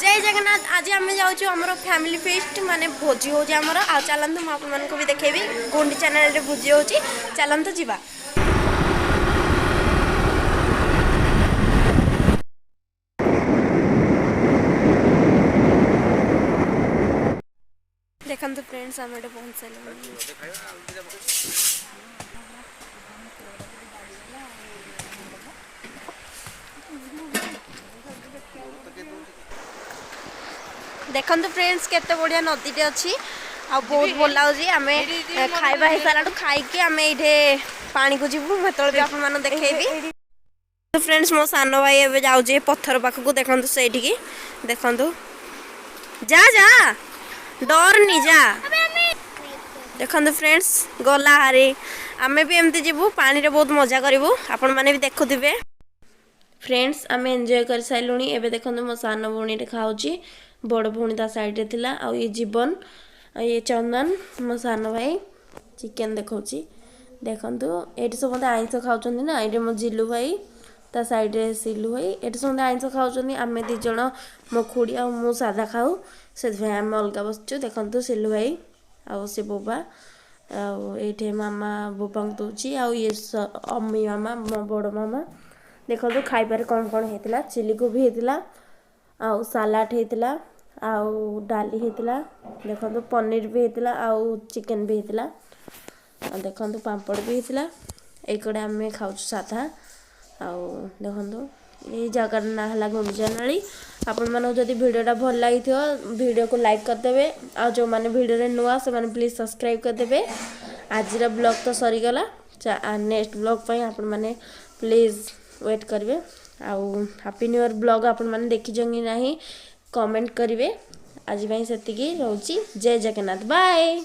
जय जगन्नाथ। आज आम जाऊँ आम फैमिली फेस्ट माने भोजी हो चलतु मुझे भी देखेबी गुंडी चैनल भोजी हो चलतु जीवा। देखते फ्रेंड्स आम पहुँच सारे देखते फ्रेंड्स केते बढ़िया नदीटे अच्छी आ बहुत भल लगे आम खाइबा हो सारा खाई आम ये पानी को जीवु भी आप देखेबी। तो फ्रेंड्स मो सान भाई एवं जाऊे पत्थर पाखक देखते से देखु जा जा डर नी जा देखते फ्रेंड्स गला हारी आमे भी एमती जीवु पानी रे बहुत मजा करूँ आपण मैंने भी देखुवे। फ्रेंड्स आम एंजॉय कर सारे एवं देखते मो सान भौणी खाऊँ बड़ भौणी ता साइड थिला आ ये जीवन ये चंदन मो सान भाई चिकेन देखा देखु ये समस्त आइंस खाऊँ ना ये मो जिलू भाई ता साइड रे सिलू भाई ये समस्त आइंस खाऊँ आम दिज मो खुड़ी आ मु सादा खाऊ से आम अलग बसचु देखु सिलू भाई आ से बोबा ये मामा बोबा दूची आ ये अम्मी मामा मो बड़ मामा देखो खाइबार कौन कौन होता चिली कोबी होता आउ सालाड होता आउ डाली होता देखो पनीर भी होता आउ चिकेन भी होता देखो पापड़ भी होता ये आम खाऊ साधा आउ देखो ये जगार ना है गुंजानाली आपण मानक जदि वीडियोटा भल लगी वीडियो को लाइक करदे आ जो मैंने वीडियो नुआ से प्लीज सब्सक्राइब करदे। आज ब्लॉग तो सरीगला नेक्स्ट ब्लॉग पर आपण मैंने प्लीज वेट करेंगे आउ हैप्पी न्यू ईयर ब्लॉग आपण मैंने देखी ना कमेंट करेंगे। आज से रोची जय जगन्नाथ बाय।